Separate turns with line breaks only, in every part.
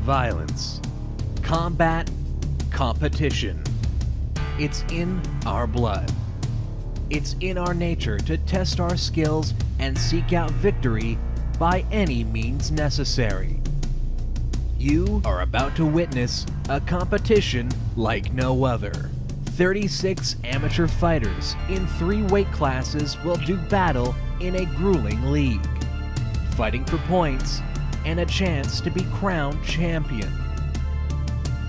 violence. Combat, competition. It's in our blood. It's in our nature to test our skills and seek out victory by any means necessary. You are about to witness a competition like no other. 36 amateur fighters in 3 weight classes will do battle in a grueling league, fighting for points and a chance to be crowned champion.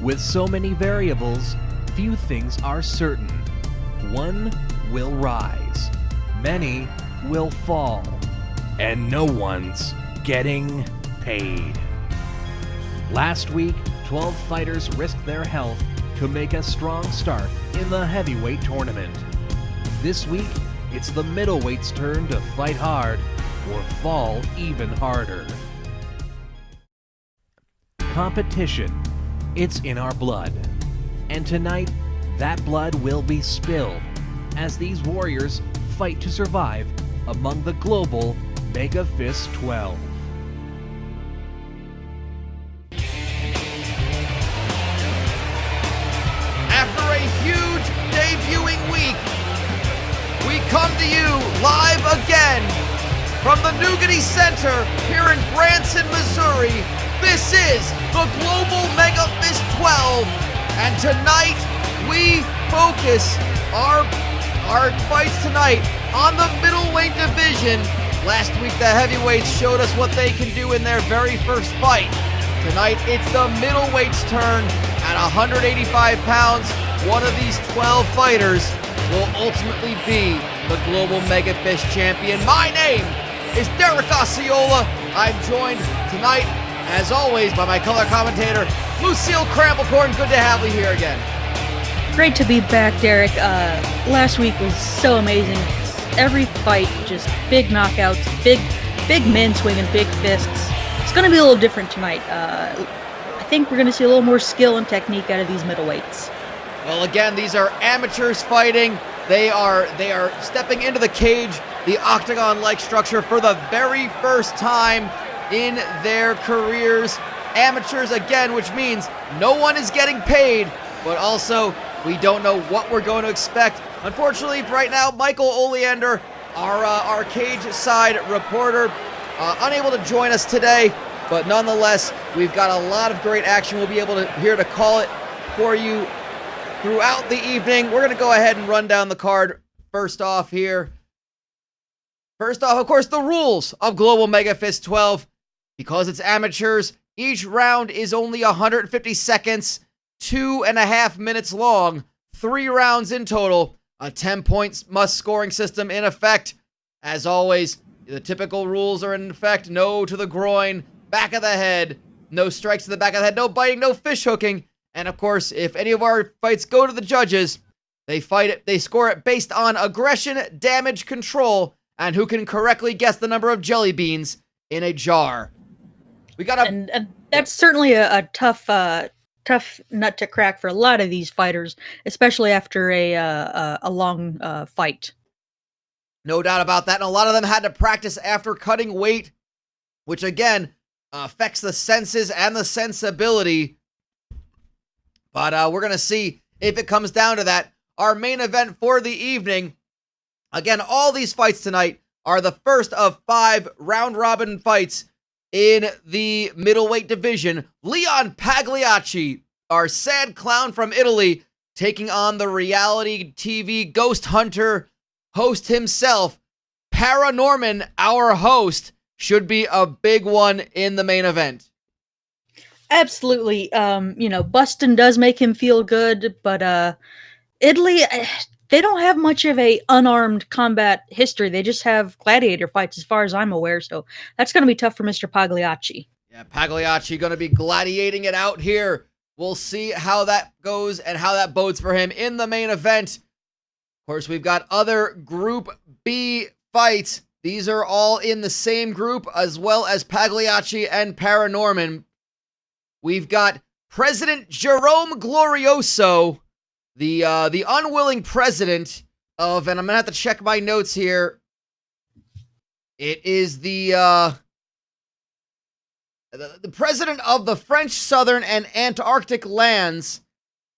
With so many variables, few things are certain. One will rise, many will fall, and no one's getting paid. Last week, 12 fighters risked their health to make a strong start in the heavyweight tournament. This week, it's the middleweights' turn to fight hard or fall even harder. Competition. It's in our blood. And tonight, that blood will be spilled as these warriors fight to survive among the global MEGAfist 12.
After a huge debuting week, we come to you live again from the Nougaty Center here in Branson, Missouri. This is the Global MEGAfist 12, and tonight we focus our fights tonight on the middleweight division. Last week the heavyweights showed us what they can do in their very first fight. Tonight it's the middleweights' turn. At 185 pounds, one of these 12 fighters will ultimately be the Global MEGAfist champion. My name is Derek Osceola. I'm joined tonight, as always, by my color commentator, Lucille Crammelcorn. Good to have you here again.
Great to be back, Derek. Last week was so amazing. Every fight, just big knockouts, big men swinging big fists. It's going to be a little different tonight. I think we're going to see a little more skill and technique out of these middleweights.
Well, again, these are amateurs fighting. They are stepping into the cage, the octagon-like structure, for the very first time in their careers. Amateurs again, which means no one is getting paid, but also we don't know what we're going to expect. Unfortunately, right now, Michael Oleander, our cage side reporter, unable to join us today, but nonetheless, we've got a lot of great action. We'll be able to here to call it for you throughout the evening. We're going to go ahead and run down the card first off here. First off, of course, the rules of Global MEGAfist 12. Because it's amateurs, each round is only 150 seconds, 2.5 minutes long, 3 rounds in total, a 10-point must-scoring system in effect. As always, the typical rules are in effect: no to the groin, back of the head, no strikes to the back of the head, no biting, no fish hooking. And of course, if any of our fights go to the judges, they score it based on aggression, damage, control, and who can correctly guess the number of jelly beans in a jar. We got
and that's certainly a tough nut to crack for a lot of these fighters, especially after a long fight.
No doubt about that. And a lot of them had to practice after cutting weight, which again affects the senses and the sensibility. But we're going to see if it comes down to that. Our main event for the evening, again, all these fights tonight are the first of 5 round-robin fights in the middleweight division. Leon Pagliacci, our sad clown from Italy, taking on the reality TV ghost hunter host himself, Paranorman, our host. Should be a big one in the main event.
Absolutely. Bustin does make him feel good, but Italy, they don't have much of a unarmed combat history. They just have gladiator fights, as far as I'm aware. So that's going to be tough for Mr. Pagliacci.
Yeah, Pagliacci going to be gladiating it out here. We'll see how that goes and how that bodes for him in the main event. Of course, we've got other Group B fights. These are all in the same group, as well as Pagliacci and Paranorman. We've got President Jerome Glorioso, the unwilling president of, and I'm going to have to check my notes here. It is the the president of the French Southern and Antarctic lands,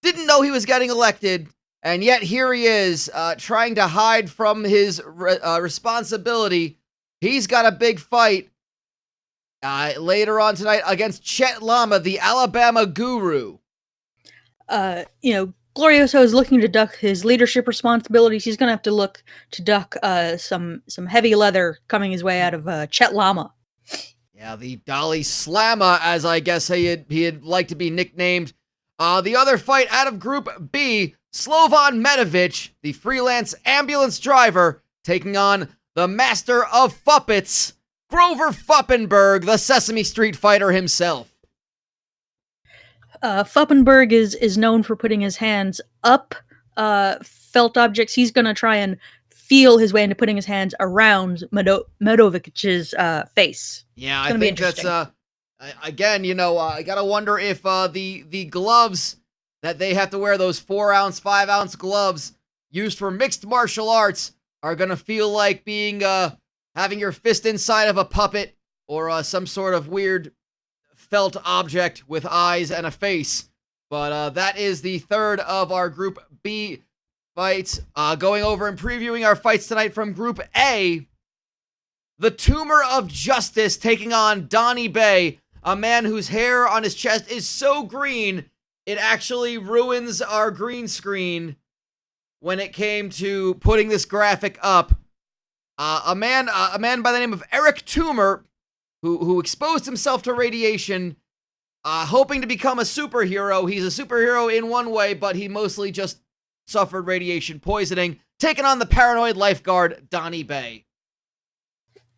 didn't know he was getting elected, and yet here he is trying to hide from his responsibility. He's got a big fight later on tonight against Chet Lama, the Alabama guru.
Glorioso is looking to duck his leadership responsibilities. He's going to have to look to duck some heavy leather coming his way out of Chet Lama.
Yeah, the Dalai Slama, as I guess he'd like to be nicknamed. The other fight out of Group B, Slovan Medovich, the freelance ambulance driver, taking on the master of Fuppets, Grover Fuppenberg, the Sesame Street fighter himself.
Fuppenberg is known for putting his hands up felt objects. He's going to try and feel his way into putting his hands around Medovich's face.
Yeah, I think that's again, I gotta wonder if the gloves that they have to wear, those 4-ounce, 5-ounce gloves used for mixed martial arts, are gonna feel like being having your fist inside of a puppet or some sort of weird felt object with eyes and a face. But that is the third of our Group B fights. Going over and previewing our fights tonight from Group A, the Tumor of Justice taking on Donnie Bay, a man whose hair on his chest is so green, it actually ruins our green screen when it came to putting this graphic up. A man by the name of Eric Tumor, who exposed himself to radiation, hoping to become a superhero. He's a superhero in one way, but he mostly just suffered radiation poisoning, taking on the paranoid lifeguard, Donnie Bay.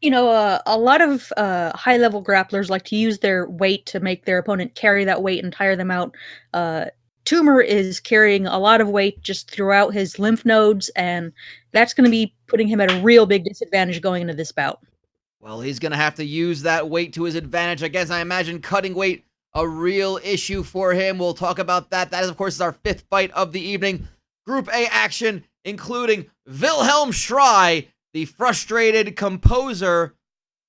A lot of high-level grapplers like to use their weight to make their opponent carry that weight and tire them out. Tumor is carrying a lot of weight just throughout his lymph nodes, and that's going to be putting him at a real big disadvantage going into this bout.
Well, he's going to have to use that weight to his advantage. I guess I imagine cutting weight a real issue for him. We'll talk about that. That, of course, is our fifth fight of the evening. Group A action, including Wilhelm Schrei, the frustrated composer.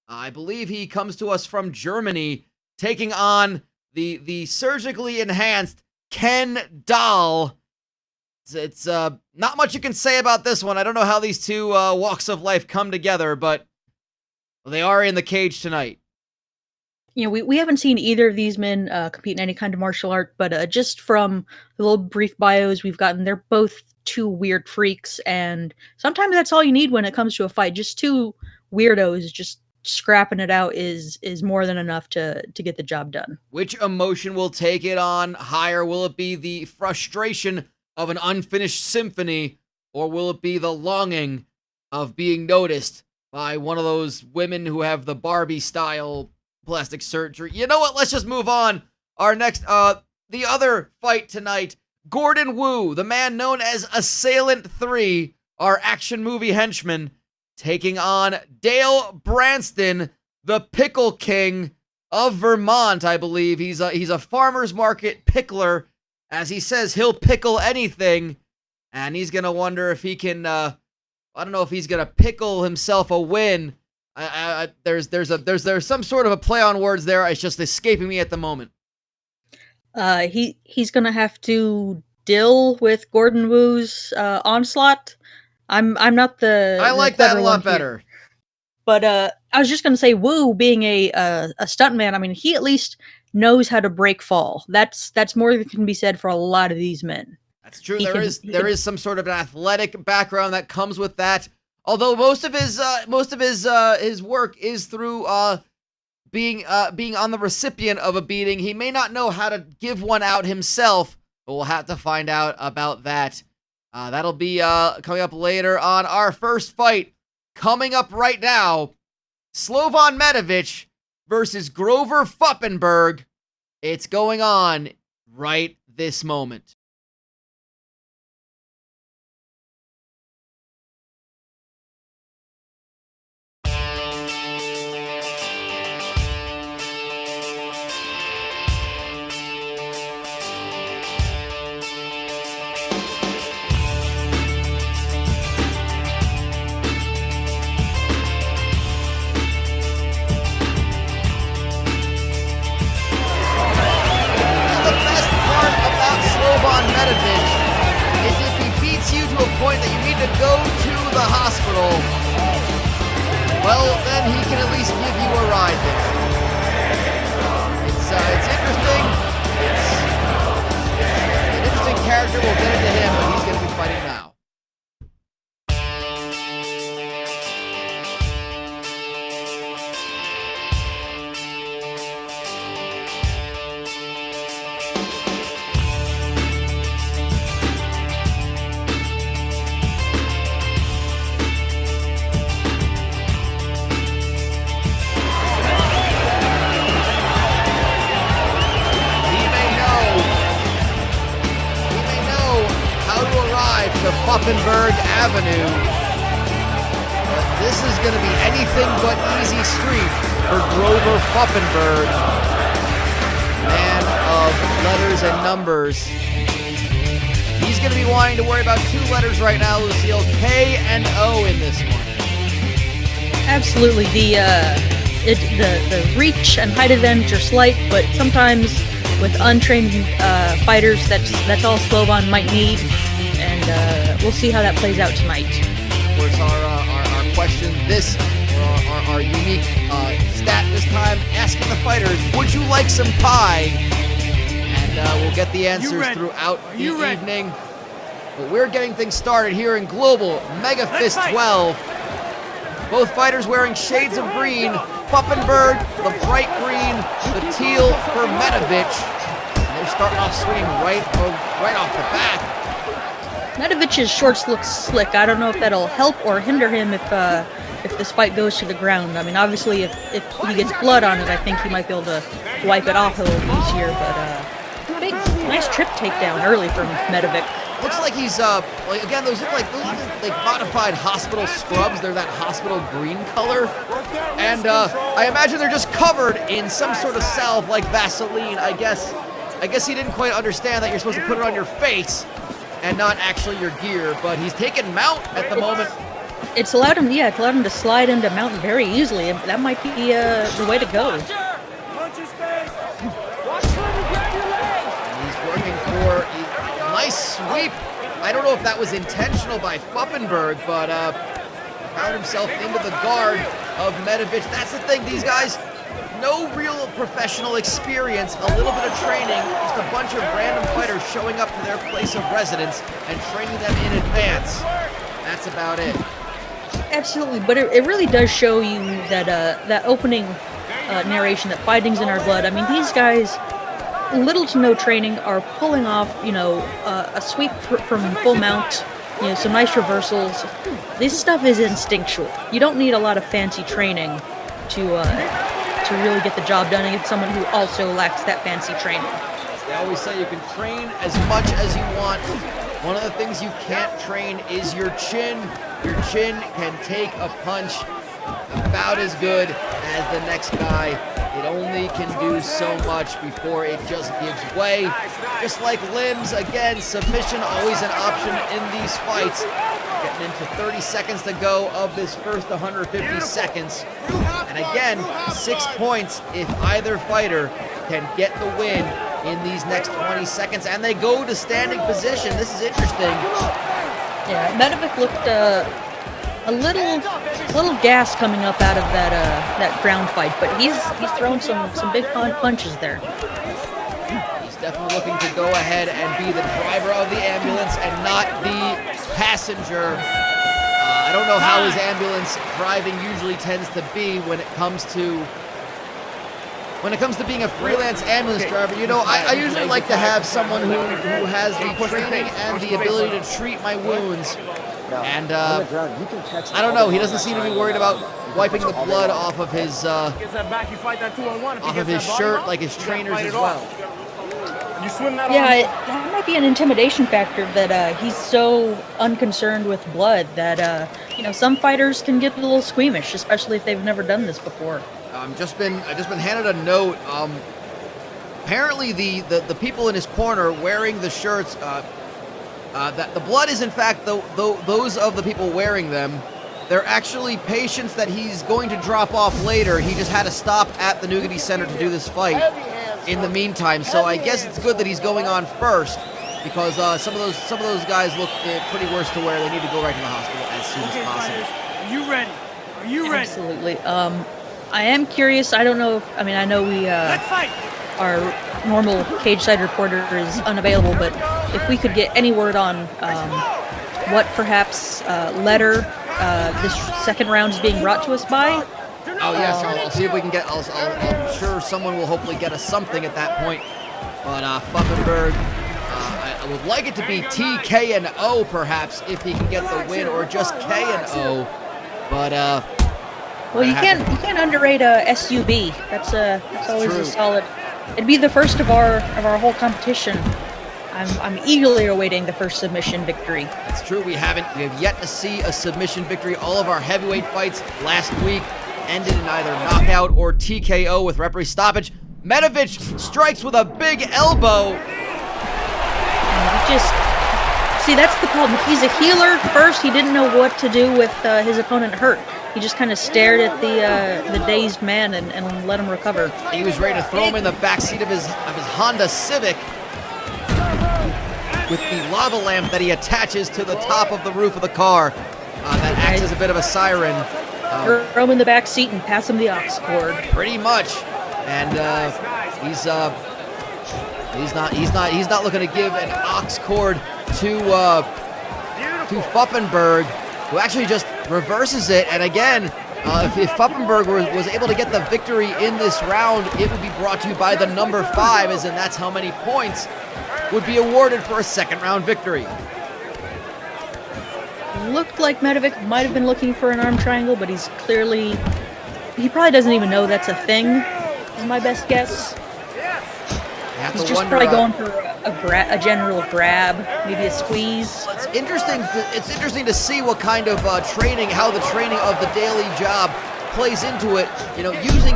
I believe he comes to us from Germany, taking on the surgically enhanced Ken Dahl. It's not much you can say about this one. I don't know how these two walks of life come together, but they are in the cage tonight.
We haven't seen either of these men compete in any kind of martial art, but just from the little brief bios we've gotten, they're both two weird freaks, and sometimes that's all you need when it comes to a fight. Just two weirdos just scrapping it out is more than enough to get the job done.
Which emotion will take it on higher? Will it be the frustration of an unfinished symphony, or will it be the longing of being noticed by one of those women who have the Barbie style plastic surgery? You know what? Let's just move on. Our next, the other fight tonight, Gordon Wu, the man known as Assailant 3, our action movie henchman, taking on Dale Branston, the Pickle King of Vermont, I believe. He's a farmer's market pickler. As he says, he'll pickle anything, and he's gonna wonder if he can, I don't know if he's gonna pickle himself a win. There's some sort of a play on words there. It's just escaping me at the moment.
He's gonna have to deal with Gordon Wu's onslaught. I'm not the.
I like that a lot better.
But I was just gonna say, Wu being a stuntman, I mean, he at least knows how to break fall. That's more than can be said for a lot of these men.
That's true. There is some sort of an athletic background that comes with that. Although most of his work is through being on the recipient of a beating. He may not know how to give one out himself, but we'll have to find out about that. That'll be coming up later on. Our first fight coming up right now, Slovan Medovich versus Grover Fuppenberg. It's going on right this moment. Medved is if he beats you to a point that you need to go to the hospital, well, then he can at least give you a ride there. It's interesting. It's an interesting character. We'll get into him, but he's going to be fighting now. To Puffinberg Avenue. But this is going to be anything but easy street for Grover Puffinberg. Man of letters and numbers. He's going to be wanting to worry about 2 letters right now, Lucille. K and O in this one.
Absolutely. The reach and height advantage are slight, but sometimes with untrained fighters, that's all Slovan might need. And we'll see how that plays out tonight.
Of course, our question, our unique stat this time, asking the fighters, would you like some pie? And we'll get the answers throughout the evening. But we're getting things started here in Global MEGAfist 12. Both fighters wearing shades of green. Puffinberg, the bright green, the teal for Medved. And they're starting off swinging right off the bat.
Medved's shorts look slick. I don't know if that'll help or hinder him if this fight goes to the ground. I mean, obviously, if he gets blood on it, I think he might be able to wipe it off a little easier. But big, nice trip takedown early from Medved.
Looks like he's again. Those look like modified hospital scrubs. They're that hospital green color, and I imagine they're just covered in some sort of salve like Vaseline. I guess he didn't quite understand that you're supposed to put it on your face and not actually your gear, but he's taken mount at the moment.
It's allowed him to slide into mount very easily. That might be the way to go.
He's working for a nice sweep. I don't know if that was intentional by Puffinberg, but found himself into the guard of Medved. That's the thing, these guys, no real professional experience, a little bit of training, just a bunch of random fighters showing up to their place of residence and training them in advance. That's about it.
Absolutely, but it really does show you that that opening narration that fighting's in our blood. I mean, these guys, little to no training, are pulling off, a sweep from full mount, some nice reversals. This stuff is instinctual. You don't need a lot of fancy training to really get the job done against someone who also lacks that fancy training.
They always say you can train as much as you want. One of the things you can't train is your chin. Your chin can take a punch about as good as the next guy. It only can do so much before it just gives way. Just like limbs, again, submission always an option in these fights. Getting into 30 seconds to go of this first 150 seconds. And again, 6 points if either fighter can get the win in these next 20 seconds. And they go to standing position. This is interesting.
Yeah, Medved looked a little gas coming up out of that ground fight, but he's thrown some big punches there.
He's definitely looking to go ahead and be the driver of the ambulance and not the passenger. I don't know how his ambulance driving usually tends to be when it comes to being a freelance ambulance driver. I usually like to have someone who has the training and the ability to treat my wounds. And I don't know, he doesn't seem to be worried about wiping the blood off of his shirt like his trainers as well.
Yeah, that might be an intimidation factor that he's so unconcerned with blood that some fighters can get a little squeamish, especially if they've never done this before.
I just been handed a note. Apparently the people in his corner wearing the shirts, that the blood is in fact those of the people wearing them. They're actually patients that he's going to drop off later. He just had to stop at the Nugget Center to do this fight in the meantime. So I guess it's good that he's going on first. because some of those guys look pretty worse to where they need to go right to the hospital as soon as possible.
Are you ready? Are you ready?
Absolutely. I am curious. I don't know if, I know we,
Let's fight!
our normal cage side reporter is unavailable, but if we could get any word on what perhaps letter this second round is being brought to us by.
Oh yes, I'll see if we can get. I'm sure someone will hopefully get us something at that point. But Pfuppenberg, I would like it to be TK and O perhaps if he can get the win, or just K and O. But
well, you can't underrate a SUB. That's always
true.
a solid. It'd be the first of our whole competition. I'm eagerly awaiting the first submission victory.
That's true. We have yet to see a submission victory. All of our heavyweight fights last week ended in either knockout or TKO with referee stoppage. Medevich strikes with a big elbow.
See, that's the problem. He's a healer. First, he didn't know what to do with his opponent hurt. He just kind of stared at the dazed man and let him recover.
He was ready to throw him in the backseat of his Honda Civic with the lava lamp that he attaches to the top of the roof of the car. That acts as a bit of a siren.
Throw him in the back seat and pass him the aux cord.
Pretty much, and he's not looking to give an aux cord to Pfuppenberg, who actually just reverses it. And again, if Pfuppenberg was able to get the victory in this round, it would be brought to you by the number 5, as in that's how many points would be awarded for a second round victory.
Looked like Medevich might have been looking for an arm triangle, but he probably doesn't even know that's a thing, is my best guess. He's just probably going for a general grab, maybe a squeeze.
It's interesting to see what kind of how the training of the daily job plays into it. You know,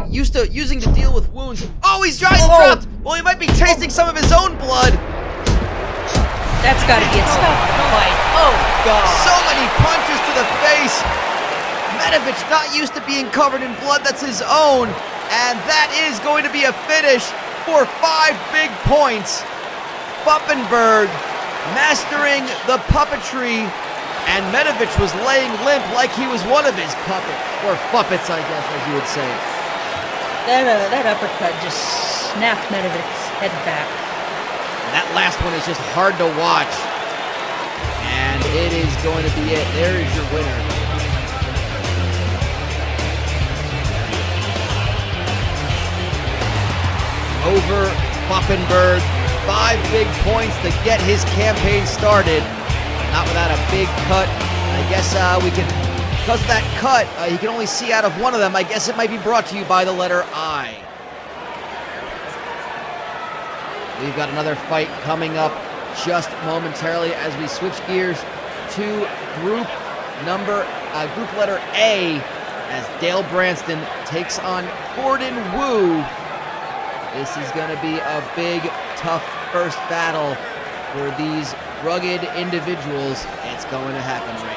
using to deal with wounds. Oh, he's dropped! Well, he might be tasting some of his own blood.
That's got to be a fight. Oh, God.
So many punches to the face. Medevich not used to being covered in blood. That's his own. And that is going to be a finish for 5 big points. Pfuppenberg mastering the puppetry, and Medevich was laying limp like he was one of his puppets. Or puppets, I guess, as you would say.
That uppercut just snapped Medevich's head back.
That last one is just hard to watch. And it is going to be it. There is your winner. Over Pfuppenberg. 5 big points to get his campaign started. Not without a big cut. I guess because of that cut, he can only see out of one of them. I guess it might be brought to you by the letter I. We've got another fight coming up just momentarily as we switch gears to group letter A, as Dale Branston takes on Gordon Wu. This is going to be a big, tough first battle for these rugged individuals. It's going to happen right now.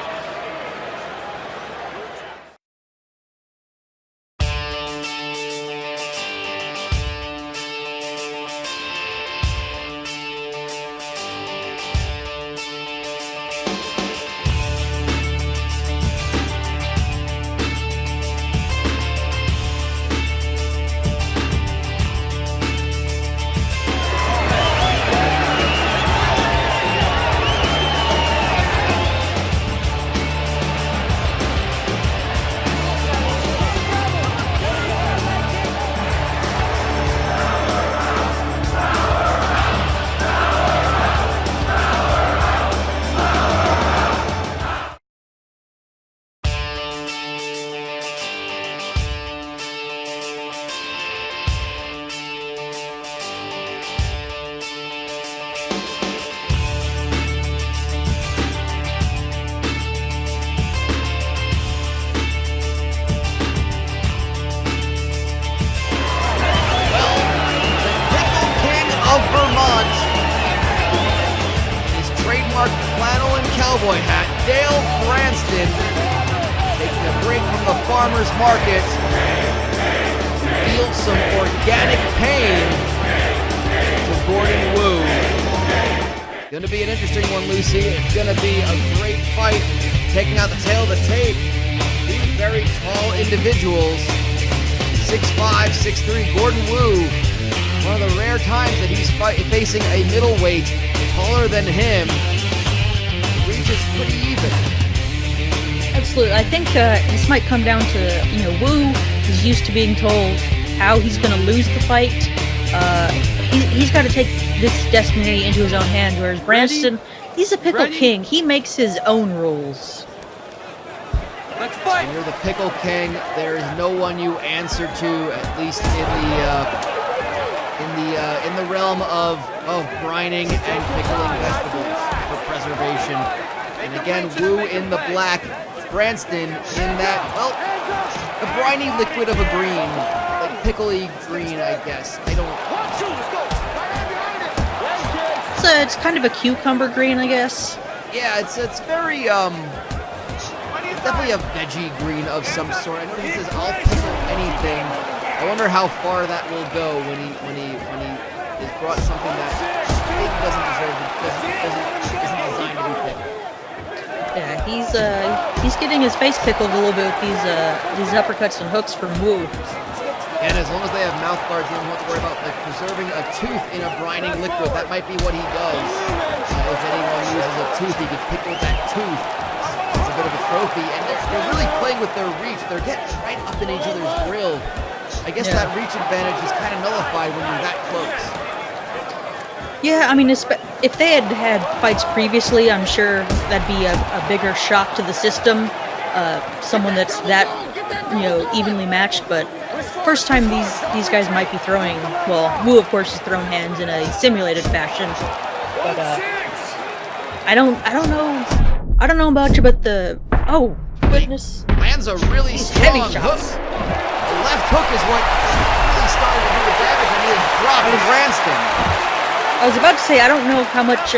Flannel and cowboy hat, Dale Branston, taking a break from the farmer's market, deals some organic pain to Gordon Wu. Gonna be an interesting one, Lucy. It's gonna be a great fight. Taking out the tail of the tape. Two very tall individuals. 6'5", 6'3", Gordon Wu. One of the rare times that he's facing a middleweight taller than him. The reach is pretty even.
Absolutely. I think this might come down to, Wu is used to being told how he's going to lose the fight. He's got to take this destiny into his own hands, whereas Branston, he's a pickle king. He makes his own rules.
Let's fight.
When you're the pickle king, there is no one you answer to, at least in the realm of brining and pickling vegetables for preservation. And again, Wu in the black, Branston in that, the briny liquid of a green, like pickly green, I guess. I don't.
It's kind of a cucumber green, I guess.
Yeah, it's very it's definitely a veggie green of some sort. I know he says I'll pickle anything. I wonder how far that will go when he is brought something that maybe doesn't deserve it, isn't designed to be pickled.
Yeah, he's getting his face pickled a little bit with these uppercuts and hooks from Wu.
And as long as they have mouth guards, they don't have to worry about preserving a tooth in a brining liquid. That might be what he does. If anyone uses a tooth, he could pickle that tooth. It's a bit of a trophy, and they're really playing with their reach. They're getting right up in each other's grill. I guess that reach advantage is kind of nullified when you're that close.
Yeah, I mean, if they had fights previously, I'm sure that'd be a bigger shock to the system. Someone that's that, evenly matched, but first time these guys might be throwing, Wu of course has thrown hands in a simulated fashion, but I don't know about you, but oh goodness,
Lands a really strong
heavy
hook.
shots.
The left hook is what really started to do the damage, and he is dropping Branston.
I was about to say, I don't know how much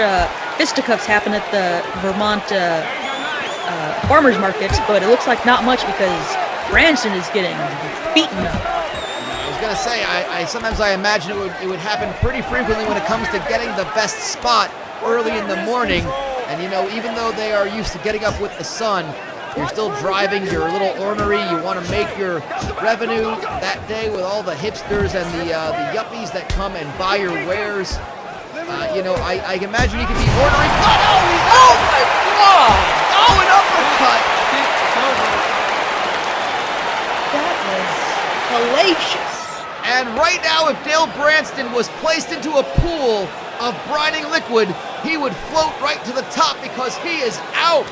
fisticuffs happen at the Vermont farmers markets, but it looks like not much because Branston is getting beaten up.
I was gonna say, sometimes I imagine it would happen pretty frequently when it comes to getting the best spot early in the morning. And even though they are used to getting up with the sun, you're still driving, you're a little ornery, you want to make your revenue that day with all the hipsters and the yuppies that come and buy your wares. I imagine you could be ornery. Oh my God! Oh, an uppercut!
That was hellacious.
And right now, if Dale Branston was placed into a pool of brining liquid, he would float right to the top because he is out.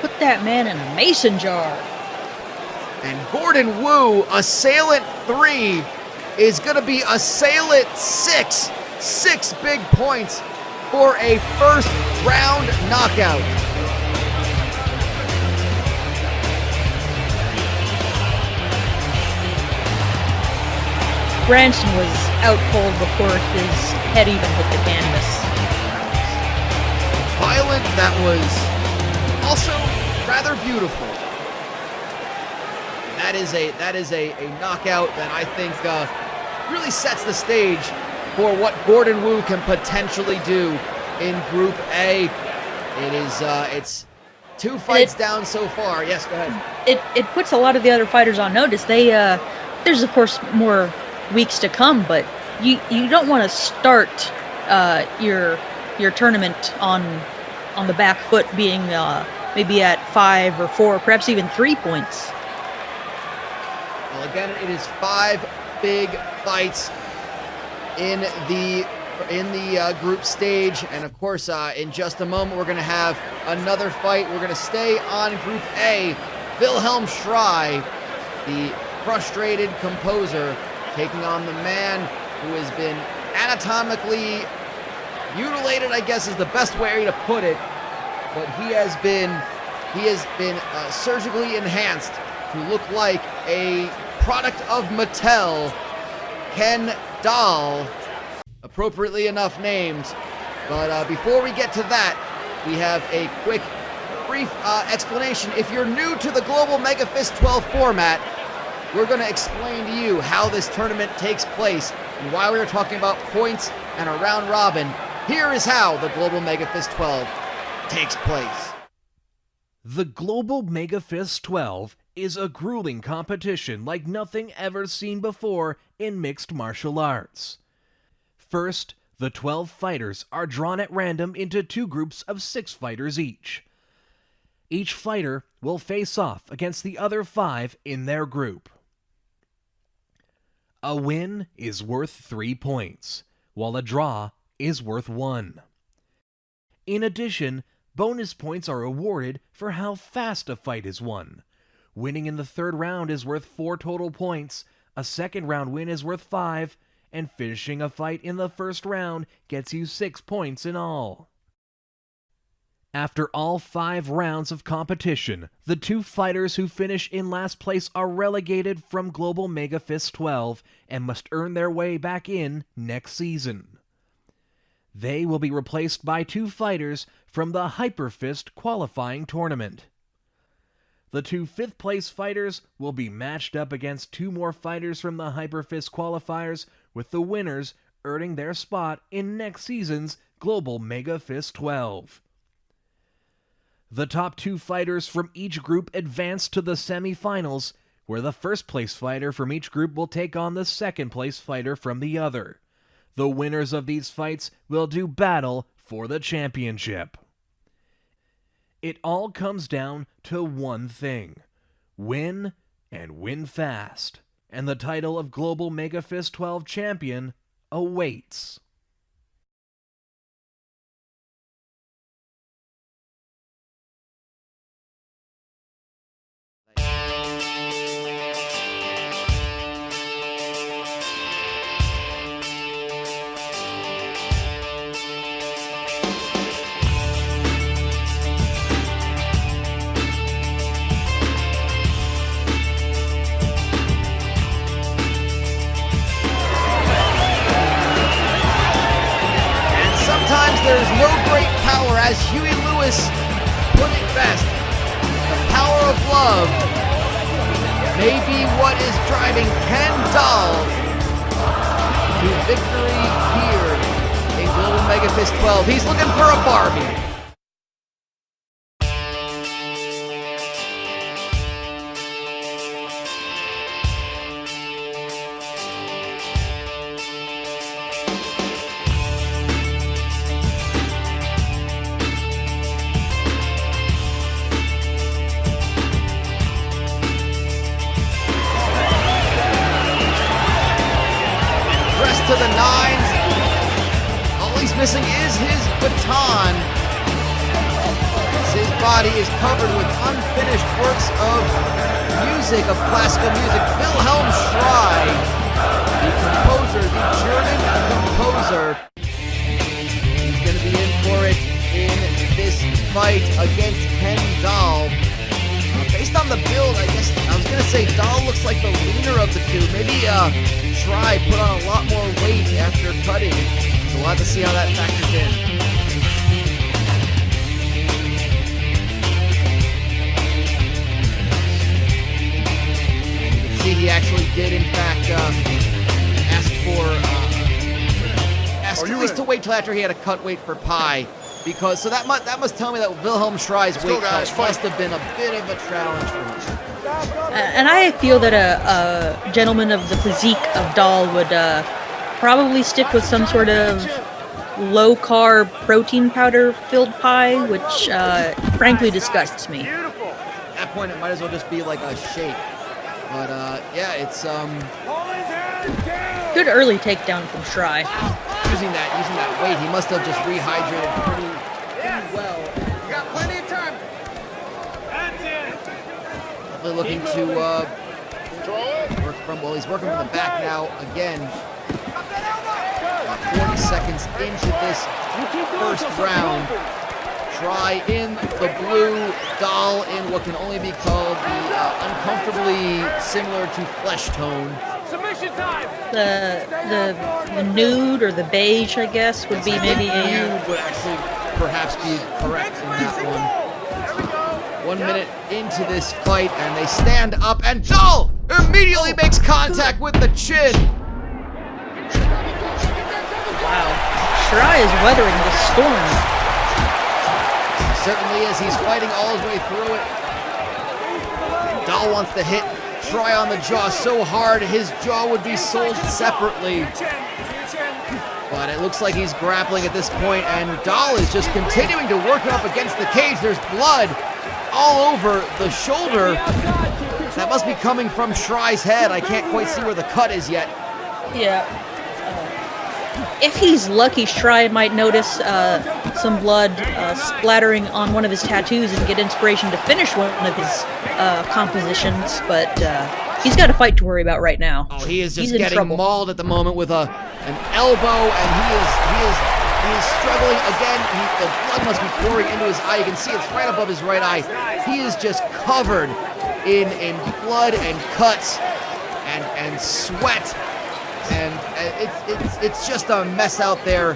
Put that man in a mason jar.
And Gordon Wu, assailant 3, is going to be assailant 6. 6 big points for a first round knockout.
Branston was out cold before his head even hit the canvas.
Violent, that was also rather beautiful. That is a knockout that I think really sets the stage for what Gordon Wu can potentially do in Group A. It's 2 fights down so far. Yes, go ahead.
It puts a lot of the other fighters on notice. There's of course more weeks to come, but you don't want to start your tournament on the back foot, being maybe at 5 or 4, perhaps even 3 points.
Well, again, it is 5 big fights in the group stage, and of course, in just a moment, we're going to have another fight. We're going to stay on Group A. Wilhelm Schrei, the frustrated composer, taking on the man who has been anatomically mutilated, I guess is the best way to put it, but he has been surgically enhanced to look like a product of Mattel, Ken doll, appropriately enough named. But before we get to that, we have a brief explanation. If you're new to the Global MEGAfist 12 format, we're going to explain to you how this tournament takes place. And while we are talking about points and a round robin, here is how the Global MEGAfist 12 takes place.
The Global MEGAfist 12 is a grueling competition like nothing ever seen before in mixed martial arts. First, the 12 fighters are drawn at random into 2 groups of 6 fighters each. Each fighter will face off against the other 5 in their group. A win is worth 3 points, while a draw is worth 1. In addition, bonus points are awarded for how fast a fight is won. Winning in the 3rd round is worth 4 total points, a 2nd round win is worth 5, and finishing a fight in the 1st round gets you 6 points in all. After all 5 rounds of competition, the 2 fighters who finish in last place are relegated from Global MEGAfist 12 and must earn their way back in next season. They will be replaced by 2 fighters from the HyperFist qualifying tournament. The 2 5th-place fighters will be matched up against 2 more fighters from the HyperFist qualifiers, with the winners earning their spot in next season's Global MEGAfist 12. The top 2 fighters from each group advance to the semifinals, where the 1st-place fighter from each group will take on the 2nd-place fighter from the other. The winners of these fights will do battle for the championship. It all comes down to one thing: win, and win fast. And the title of Global MEGAfist 12 champion awaits.
There's no great power, as Huey Lewis put it best. The power of love may be what is driving Ken Dahl to victory here in Global MEGAfist 12. He's looking for a Barbie. To the 9s. All he's missing is his baton. His body is covered with unfinished works of music, of classical music. Wilhelm Schrei, the composer, the German composer. He's going to be in for it in this fight against Ken Dahl. Based on the build, I guess I was going to say Dahl looks like the leaner of the 2. Maybe Schrei put on a lot more weight after cutting, so we'll have to see how that factors in. You can see he actually did, in fact, ask at least to wait till after he had a cut weight for pie, because so that must tell me that Wilhelm Schrei's weight cut must have been a bit of a challenge for him.
And I feel that a gentleman of the physique of Dahl would probably stick with some sort of low-carb protein powder-filled pie, which frankly disgusts me.
At that point, it might as well just be like a shake. But yeah, it's
good early takedown from Schrei.
Using that weight, he must have just rehydrated pretty well.
You got plenty of time.
Definitely looking to work from, well, he's working from the back now again. 40 seconds into this first round. Schrei in the blue, Dahl in what can only be called the uncomfortably similar to flesh tone.
Submission time.
The nude or the beige, I guess, would be maybe
nude would actually perhaps be correct in that one. 1 minute into this fight, and they stand up, and Dahl Immediately makes contact with the chin.
Wow. Shirai is weathering the storm.
Certainly is. He's fighting all his way through it. And Dahl wants to hit Shirai on the jaw so hard his jaw would be sold separately. But it looks like he's grappling at this point, and Dahl is just continuing to work up against the cage. There's blood all over the shoulder. That must be coming from Shirai's head. I can't quite see where the cut is yet.
Yeah. If he's lucky, Shirai might notice some blood splattering on one of his tattoos and get inspiration to finish one of his compositions, but he's got a fight to worry about right now.
Oh, he is just
He's in
getting
trouble.
mauled at the moment with an elbow, and he is struggling again. The blood must be pouring into his eye. You can see it's right above his right eye. He is just covered in blood and cuts and sweat. And it's just a mess out there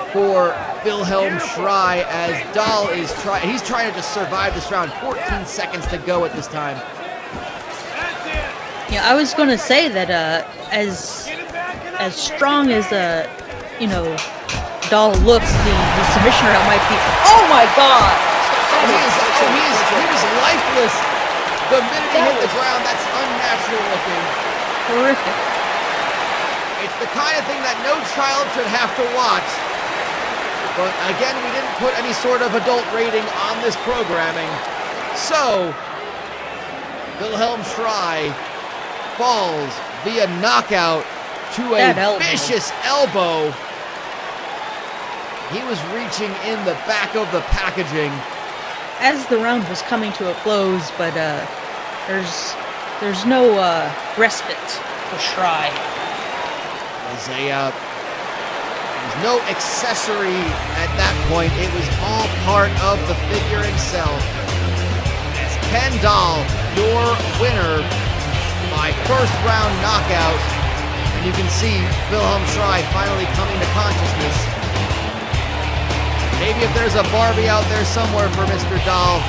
for Wilhelm Schrei as Dahl is he's trying to just survive this round. 14 seconds to go at this time.
Yeah, I was going to say that as strong as Dahl looks, the submission route might be. Oh my God!
He was lifeless the minute he hit the ground. That's unnatural looking.
Horrific.
It's the kind of thing that no child should have to watch. But again, we didn't put any sort of adult rating on this programming. So, Wilhelm Schrei falls via knockout to a vicious elbow. He was reaching in the back of the packaging.
As the round was coming to a close, but there's no respite for Schrei.
There was no accessory at that point. It was all part of the figure himself. As Ken Dahl, your winner by first round knockout. And you can see Wilhelm Schrei finally coming to consciousness. Maybe if there's a Barbie out there somewhere for Mr. Dahl,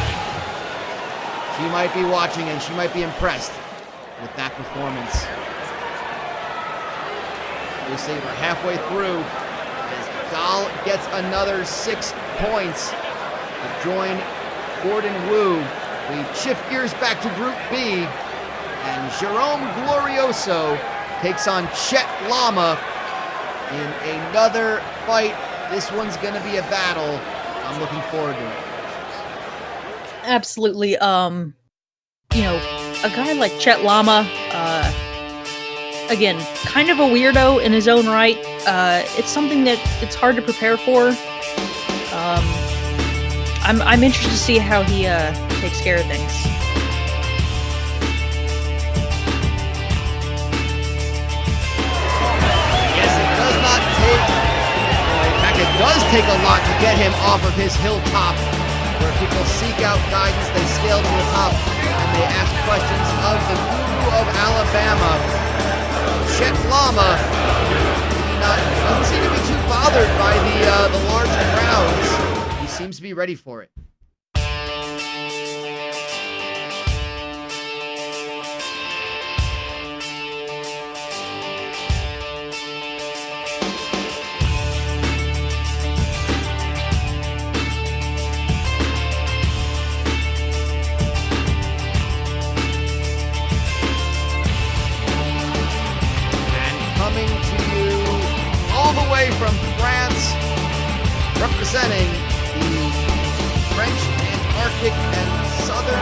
she might be watching and she might be impressed with that performance. We'll see, we're halfway through as Dahl gets another 6 points to join Gordon Wu. We shift gears back to Group B, and Jerome Glorioso takes on Chet Lama in another fight. This one's going to be a battle. I'm looking forward to it.
Absolutely. A guy like Chet Lama, again, kind of a weirdo in his own right. It's something that it's hard to prepare for. I'm interested to see how he takes care of things.
Yes, it does not take, in fact, it does take a lot to get him off of his hilltop, where people seek out guidance, they scale to the top, and they ask questions of the guru of Alabama. Chet Lama doesn't seem to be too bothered by the large crowds. He seems to be ready for it. From France, representing the French Antarctic and Southern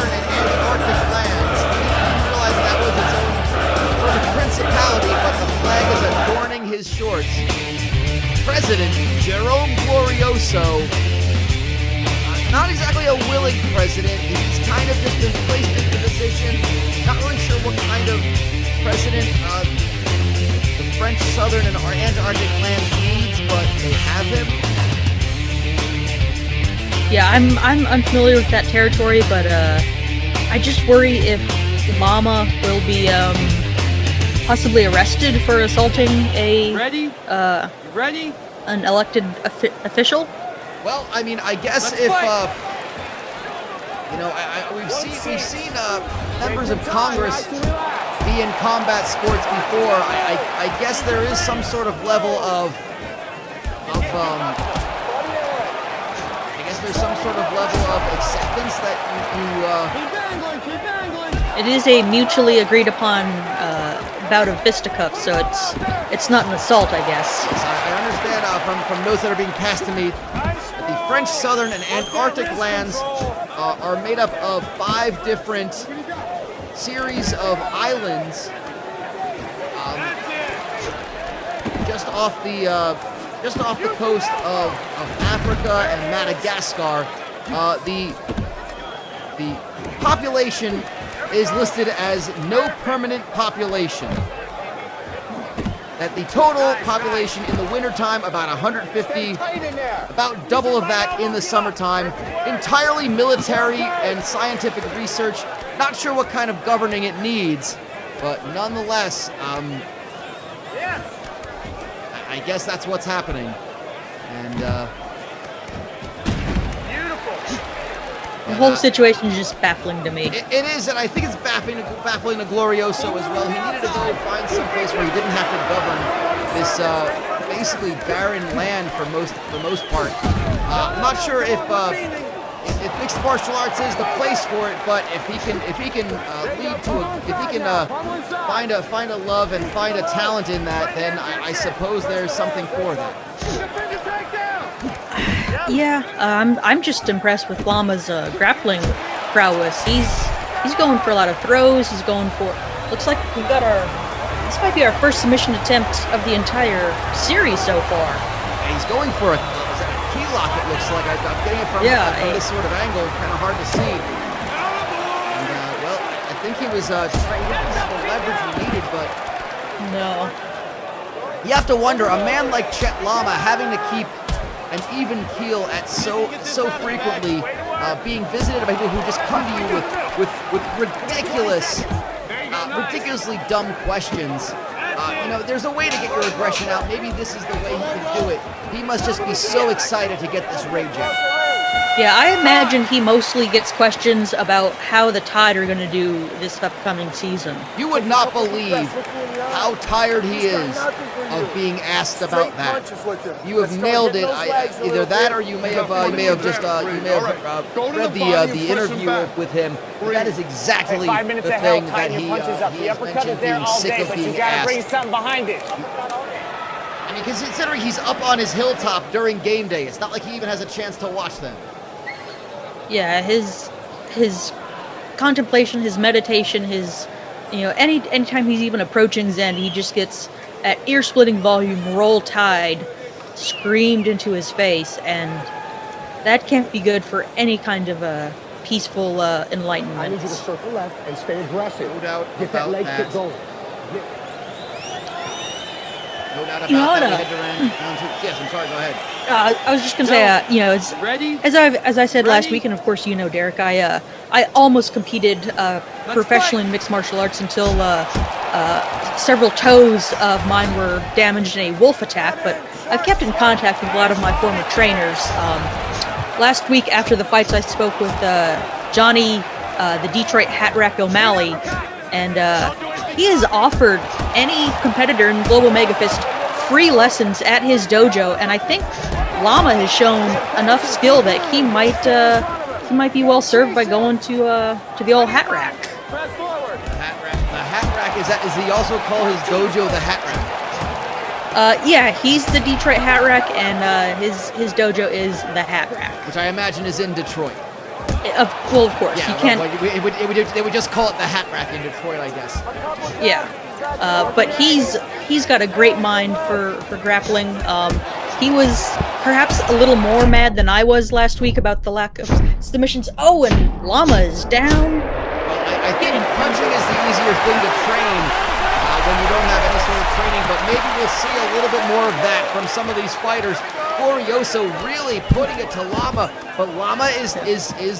and Antarctic lands. I didn't realize that was its own sort of principality, but the flag is adorning his shorts. President Jerome Glorioso, not exactly a willing president. He's kind of just been placed in the position. Not really sure what kind of president French, Southern, and Antarctic land needs, but they have him.
Yeah, I'm unfamiliar with that territory, but I just worry if Lama will be possibly arrested for assaulting an elected official.
Well, I mean, I guess You know, we've seen members of Congress be in combat sports before. I guess there is some sort of level of there's some sort of level of acceptance that
It is a mutually agreed upon bout of fisticuffs, so it's not an assault, I guess.
Yes, I understand from notes that are being passed to me that the French southern and Antarctic lands are made up of 5 different series of islands just off the coast of Africa and Madagascar. The population is listed as no permanent population. That the total population in the wintertime, about 150, about double of that in the summertime. Entirely military and scientific research. Not sure what kind of governing it needs, but nonetheless, I guess that's what's happening. And
the whole situation is just baffling to me.
It is, and I think it's baffling to Glorioso as well. He needed to go find some place where he didn't have to govern this basically barren land for most part. I'm not sure if mixed martial arts is the place for it, but if he can find a love and find a talent in that, then I suppose there's something for that.
Yeah, I'm just impressed with Llama's grappling prowess. He's going for a lot of throws. He's going for. Looks like we've got this might be our first submission attempt of the entire series so far.
And he's going for a key lock. It looks like I'm getting it from this sort of angle. Kind of hard to see. And well, I think he was trying to get the leverage he needed, but
no.
You have to wonder, a man like Chet Lama having to keep an even keel at so frequently, being visited by people who just come to you with ridiculously dumb questions. You know, there's a way to get your aggression out. Maybe this is the way he can do it. He must just be so excited to get this rage out.
Yeah, I imagine he mostly gets questions about how the Tide are going to do this upcoming season.
You would not believe how tired he is of being asked about that. You have nailed it. Either that, or you may have read the interview with him. That is exactly the thing that he has mentioned, being sick of being asked. I mean, considering he's up on his hilltop during game day, it's not like he even has a chance to watch them.
Yeah, his contemplation, his meditation, anytime he's even approaching Zen, he just gets at ear-splitting volume Roll Tide screamed into his face, and that can't be good for any kind of a peaceful enlightenment.
I need you to circle left and stay aggressive.
No doubt
Get that leg kick going.
No doubt about that. Yes, I'm sorry, go ahead.
I was just gonna say, as I said last week, and of course you know, Derek, I almost competed professionally in mixed martial arts until several toes of mine were damaged in a wolf attack. But I've kept in contact with a lot of my former trainers. Last week after the fights, I spoke with Johnny, the Detroit Hat Rack O'Malley, and he has offered any competitor in Global MEGAfist free lessons at his dojo, and I think Lama has shown enough skill that he might be well served by going to the old Hat Rack.
The Hat Rack is he also call his dojo the Hat Rack?
Yeah, he's the Detroit Hat Rack, and his dojo is the Hat Rack,
which I imagine is in Detroit.
Well, of course, he can't.
They would just call it the Hat Rack in Detroit, I guess.
Yeah, but he's got a great mind for grappling. He was perhaps a little more mad than I was last week about the lack of submissions. Oh, and Lama is down.
Well, I think punching is the easier thing to train when you don't have any sort of training, but maybe we'll see a little bit more of that from some of these fighters. Glorioso really putting it to Lama, but Lama is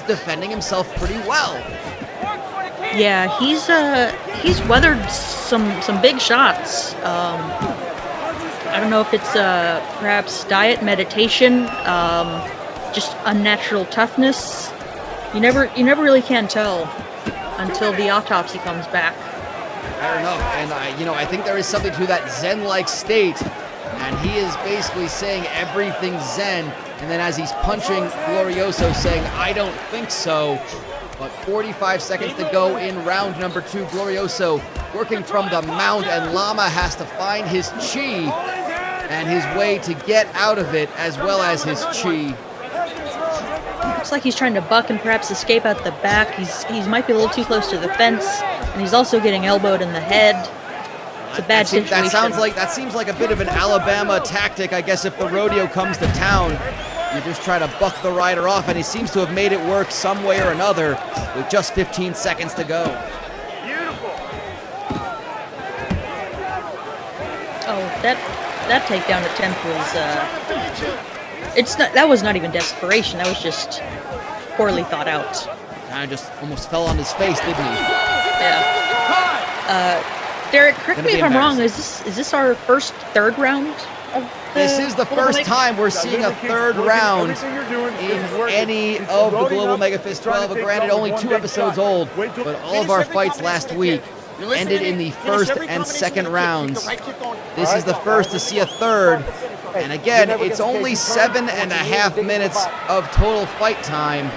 defending himself pretty well.
Yeah, he's weathered some big shots. I don't know if it's perhaps diet, meditation, just unnatural toughness. You never really can tell until the autopsy comes back.
Fair enough, and I think there is something to that Zen-like state, and he is basically saying everything's Zen, and then as he's punching Glorioso saying, I don't think so, but 45 seconds to go in round number 2. Glorioso working from the mount, and Llama has to find his chi and his way to get out of it, as well as his chi.
Looks like he's trying to buck and perhaps escape out the back. He might be a little too close to the fence, and he's also getting elbowed in the head. It's a bad situation.
That seems like a bit of an Alabama tactic. I guess if the rodeo comes to town, you just try to buck the rider off, and he seems to have made it work some way or another with just 15 seconds to go.
Oh, that takedown attempt was that was not even desperation. That was just poorly thought out.
Kind of just almost fell on his face, didn't he?
Yeah. Derek, correct me if I'm wrong. Is this our third round of
This is the first time we're seeing a third round in any of the Global MEGAfist 12. Granted, only 2 episodes old, but all of our fights last week ended in the first and second rounds. This is the first to see a third, and again, it's only 7.5 minutes of total fight time,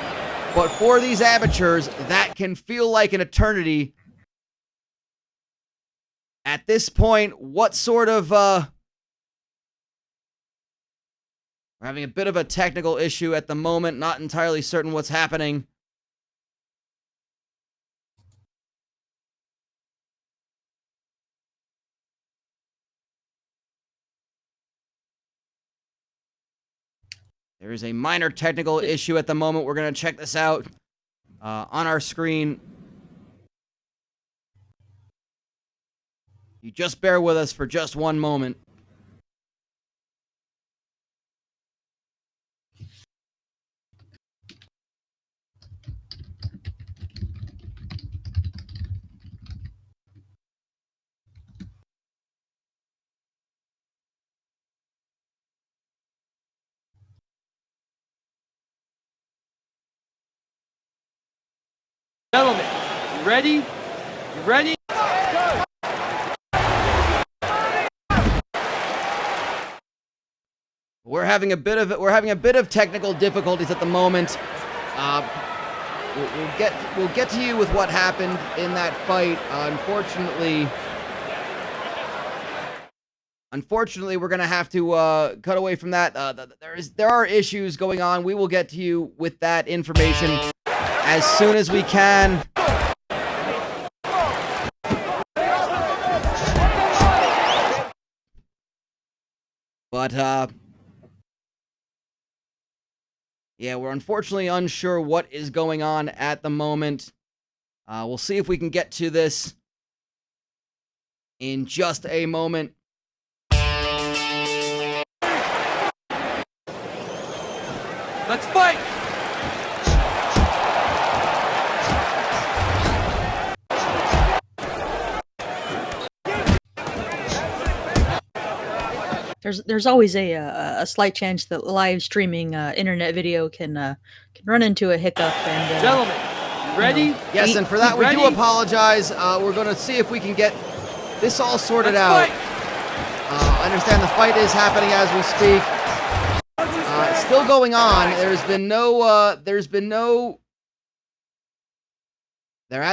but for these amateurs, that can feel like an eternity. At this point, what sort of, we're having a bit of a technical issue at the moment, not entirely certain what's happening. There is a minor technical issue at the moment. We're going to check this out on our screen. You just bear with us for just one moment.
Gentlemen, you ready? You ready?
We're having a bit of technical difficulties at the moment. We'll get to you with what happened in that fight. Unfortunately, we're gonna have to cut away from that. There are issues going on. We will get to you with that information as soon as we can. But yeah, we're unfortunately unsure what is going on at the moment. We'll see if we can get to this in just a moment.
Let's fight!
There's always a slight chance that live streaming internet video can run into a hiccup. And
Gentlemen, you ready?
Yes, and for that we do apologize. We're going to see if we can get this all sorted out. I understand the fight is happening as we speak. It's still going on. There has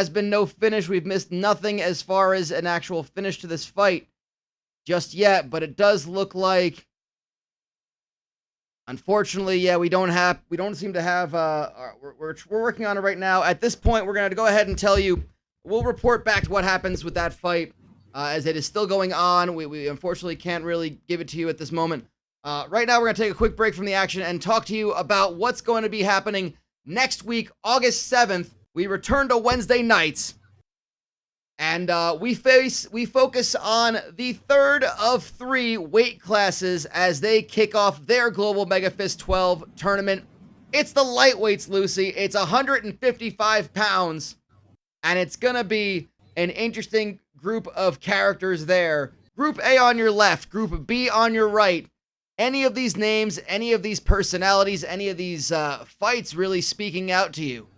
been no finish. We've missed nothing as far as an actual finish to this fight just yet, but it does look like, unfortunately, yeah, we don't seem to have, we're working on it right now. At this point, we're going to go ahead and tell you, we'll report back to what happens with that fight, as it is still going on. We unfortunately can't really give it to you at this moment. Right now, we're going to take a quick break from the action and talk to you about what's going to be happening next week, August 7th. We return to Wednesday nights. And we focus on the third of 3 weight classes as they kick off their Global MEGAfist 12 tournament. It's the lightweights, Lucy. It's 155 pounds. And it's going to be an interesting group of characters there. Group A on your left, Group B on your right. Any of these names, any of these personalities, any of these fights really speaking out to you?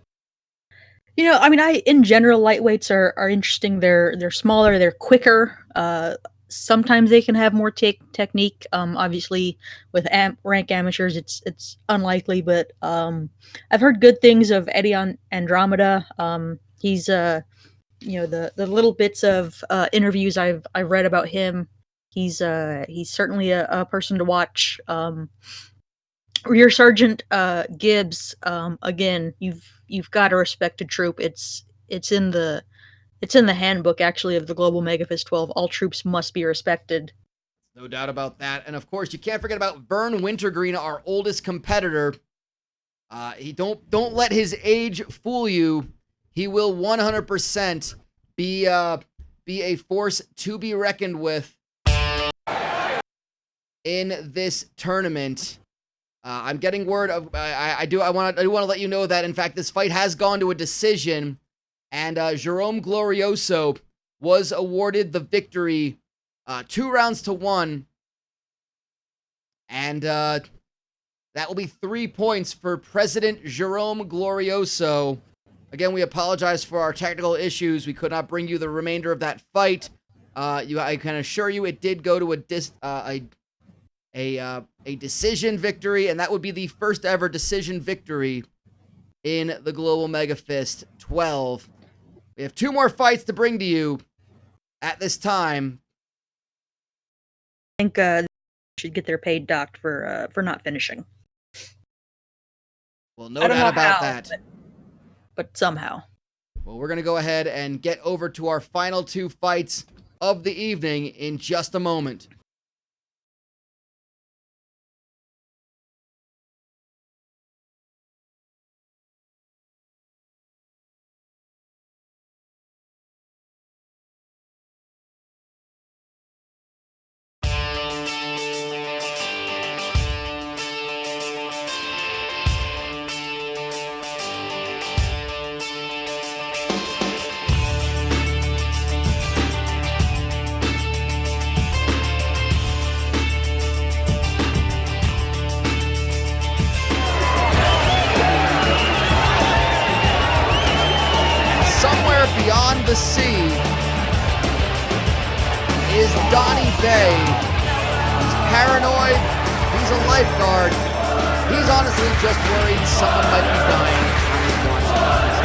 I mean, in general, lightweights are interesting. They're smaller, they're quicker. Sometimes they can have more technique. Obviously, with rank amateurs, it's unlikely, but I've heard good things of Eddie on Andromeda. He's the little bits of interviews I've read about him. He's certainly a person to watch. Rear Sergeant Gibbs, again, you've got to respect a troop. It's in the handbook actually of the Global MEGAfist 12. All troops must be respected.
No doubt about that. And of course, you can't forget about Vern Wintergreen, our oldest competitor. He don't let his age fool you. He will 100% be a force to be reckoned with in this tournament. I'm getting word of I want to let you know that in fact this fight has gone to a decision, and Jerome Glorioso was awarded the victory, 2 rounds to 1, and that will be 3 points for President Jerome Glorioso. Again, we apologize for our technical issues. We could not bring you the remainder of that fight. I can assure you, it did go to a decision victory, and that would be the first ever decision victory in the Global MEGAfist 12. We have 2 more fights to bring to you at this time.
I think they should get their paid docked for not finishing.
Well, no doubt about that.
But somehow.
Well, we're going to go ahead and get over to our final 2 fights of the evening in just a moment. Beyond the sea is Donnie Bay. He's paranoid. He's a lifeguard. He's honestly just worried someone might be dying on his watch.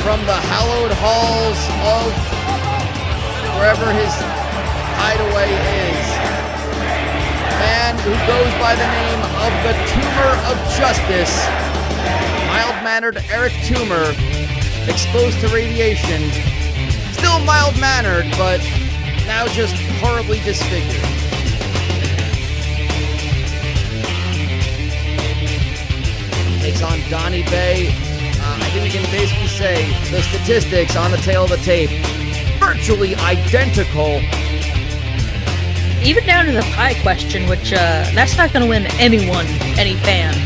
From the hallowed halls of wherever his hideaway is, a man who goes by the name of the Tumor of Justice, mild-mannered Eric Toomer, exposed to radiation, still mild-mannered, but now just horribly disfigured. Takes on Donnie Bay. I think we can basically say the statistics on the tail of the tape, virtually identical.
Even down to the pie question, which that's not going to win anyone any fans.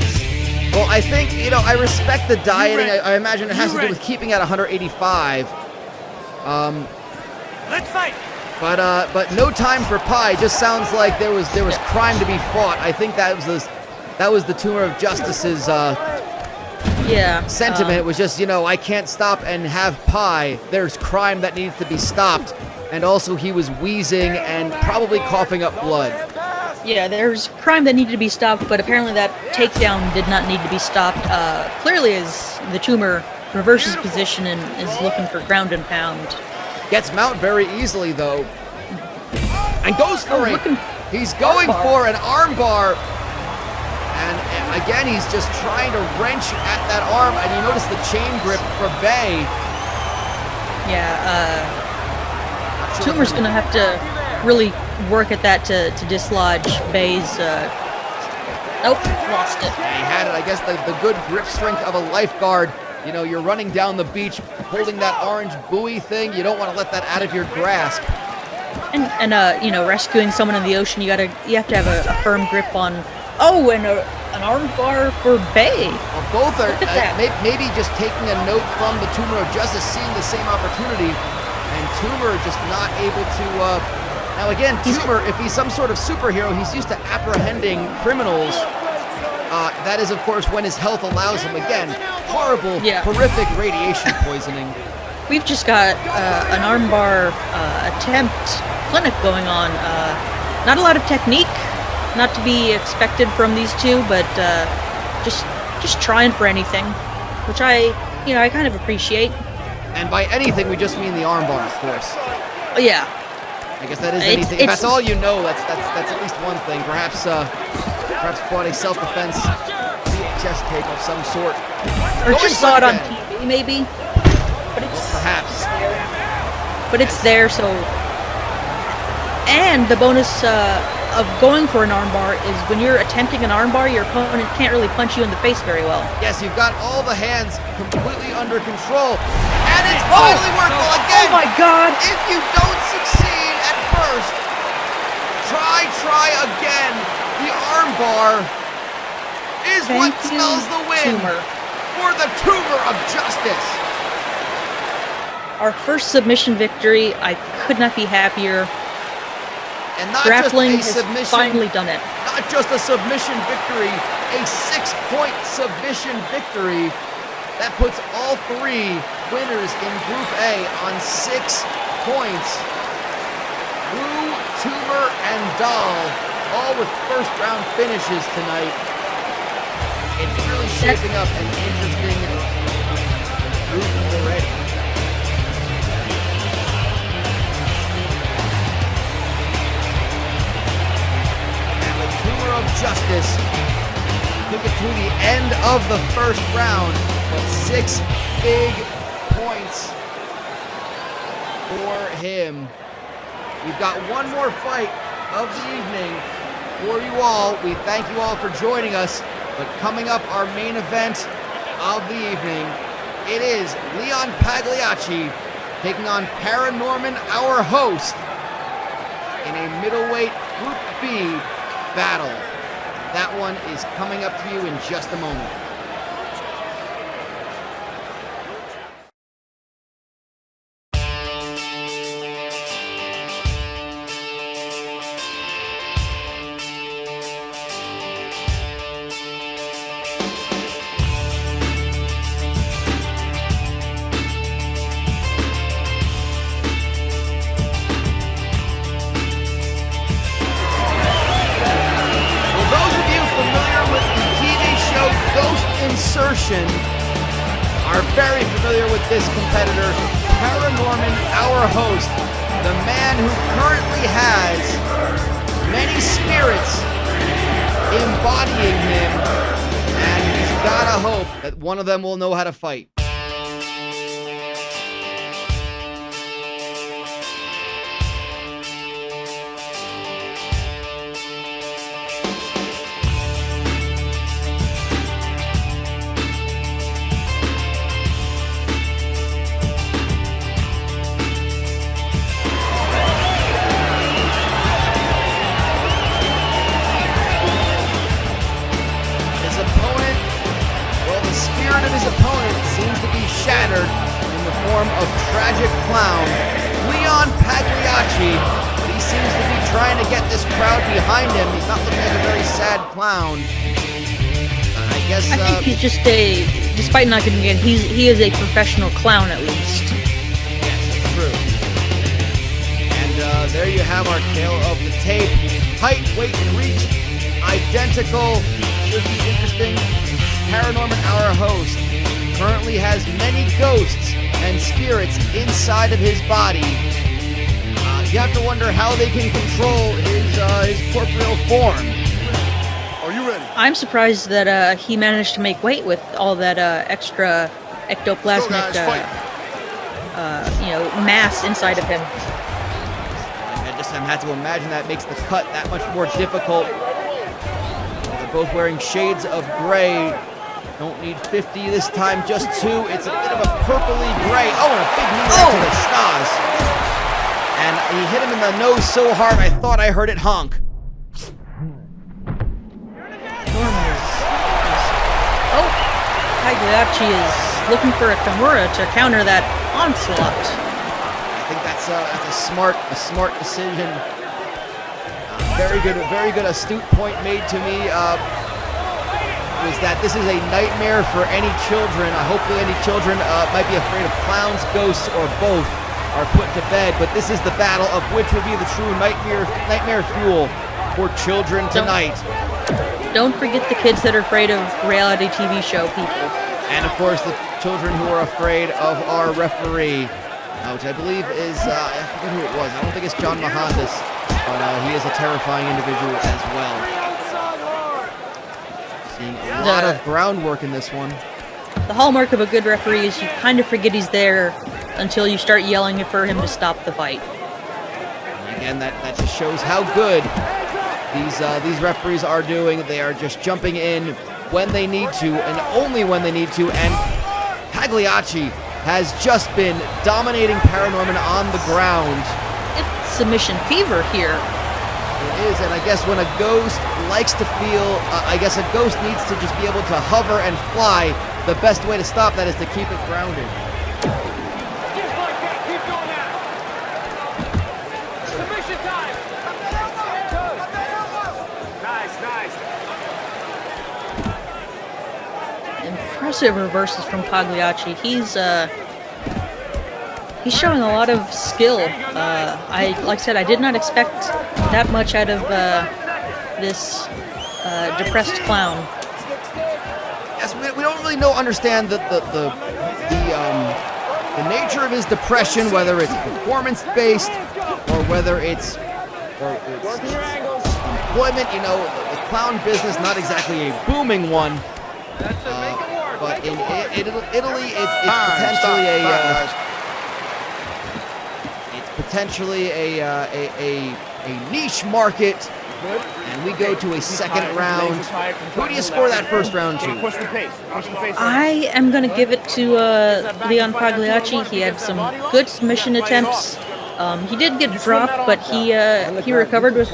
Well, I think, I respect the dieting. I imagine it has to do with keeping at 185.
Let's fight.
But no time for pie just sounds like there was crime to be fought. I think that was the Tumor of Justice's sentiment was just, I can't stop and have pie. There's crime that needs to be stopped. And also he was wheezing and probably coughing up blood.
Yeah, there's crime that needed to be stopped, but apparently that takedown did not need to be stopped. Clearly as the Tumor reverses position and is looking for ground and pound.
Gets mount very easily though. And goes for it. He's going for an arm bar. And again, he's just trying to wrench at that arm, and you notice the chain grip for Bay.
Yeah, Tumor's gonna have to really work at that to dislodge Bay's. Nope, lost it.
And he had it. I guess the good grip strength of a lifeguard You know, you're running down the beach holding that orange buoy thing. You don't want to let that out of your grasp.
And you know, rescuing someone in the ocean, you have to have a firm grip on. Oh, and an armbar for Bay.
Well, both are
Look at that.
maybe just taking a note from the Tumor of Justice, seeing the same opportunity, and Tumor just not able to. Now again, Tumor, if he's some sort of superhero, he's used to apprehending criminals. That is, of course, when his health allows him. Again, horrible, horrific radiation poisoning.
We've just got an armbar attempt clinic going on. Not a lot of technique, not to be expected from these two, but just trying for anything, which I kind of appreciate.
And by anything, we just mean the armbar, of course.
Yeah.
I guess that is anything. If that's all you know, that's at least one thing. Perhaps bought a self-defense VHS tape of some sort.
Or just saw it on TV, maybe. But it's
perhaps.
But it's there, so. And the bonus of going for an armbar is when you're attempting an armbar, your opponent can't really punch you in the face very well.
Yes, you've got all the hands completely under control. And it's finally worked well again!
Oh my god!
If you don't succeed at first, try again. The armbar is what spells the win for the Tumor of Justice.
Our first submission victory. I could not be happier.
And not
Grappling
just a submission,
has finally done it.
Not just a submission victory, a 6-point submission victory. That puts all three winners in Group A on 6 points. Wu, Tumor, and Dahl, all with first-round finishes tonight. It's really shaping up an interesting group already. Tumor of Justice took it to the end of the first round, but 6 big points for him. We've got one more fight of the evening for you all. We thank you all for joining us, but coming up, our main event of the evening, it is Leon Pagliacci taking on Paranorman, our host, in a middleweight Group B battle. That one is coming up to you in just a moment. Are very familiar with this competitor, Paranorman, our host, the man who currently has many spirits embodying him, and he's gotta hope that one of them will know how to fight. Of tragic clown Leon Pagliacci, but he seems to be trying to get this crowd behind him. He's not looking like a very sad clown. I think
he's just despite not getting in, he is a professional clown at least.
Yes, it's true. And there you have our tale of the tape. Height, weight, and reach, identical. Should be interesting. Paranorman, our host, currently has many ghosts and spirits inside of his body. You have to wonder how they can control his corporeal form.
Are you ready?
I'm surprised that he managed to make weight with all that extra ectoplasmic, mass inside of him.
I just had to imagine that makes the cut that much more difficult. They're both wearing shades of gray Don't need 50 this time, just 2. It's a bit of a purpley gray. Oh, and a big knee right to the schnoz. And he hit him in the nose so hard, I thought I heard it honk.
Norman is Pagliacci is looking for a Kimura to counter that onslaught.
I think that's a smart decision. Very good, astute point made to me. Was that this is a nightmare for any children. Hopefully any children might be afraid of clowns, ghosts, or both are put to bed. But this is the battle of which would be the true nightmare fuel for children tonight.
Don't forget the kids that are afraid of reality TV show people.
And of course the children who are afraid of our referee, which I believe is, I forget who it was. I don't think it's John Mahandas, but he is a terrifying individual as well. Seeing a lot of groundwork in this one.
The hallmark of a good referee is you kind of forget he's there until you start yelling for him to stop the fight.
And again, that just shows how good these referees are doing. They are just jumping in when they need to and only when they need to. And Pagliacci has just been dominating Paranorman on the ground.
It's submission fever here.
It is, and I guess when a ghost likes to feel, I guess a ghost needs to just be able to hover and fly. The best way to stop that is to keep it grounded.
Just like that, keep doing that. Submission time. Nice.
Impressive reverses from Pagliacci. He's showing a lot of skill. Like I said, I did not expect that much out of this depressed clown.
Yes, we don't really understand the nature of his depression, whether it's performance-based or whether it's employment. You know, the clown business, not exactly a booming one. But in Italy, it's potentially a niche market. And we go to a second round. Who do you score that first round to?
I am going to give it to Leon Pagliacci. He had some good submission attempts. He did get dropped, but he recovered with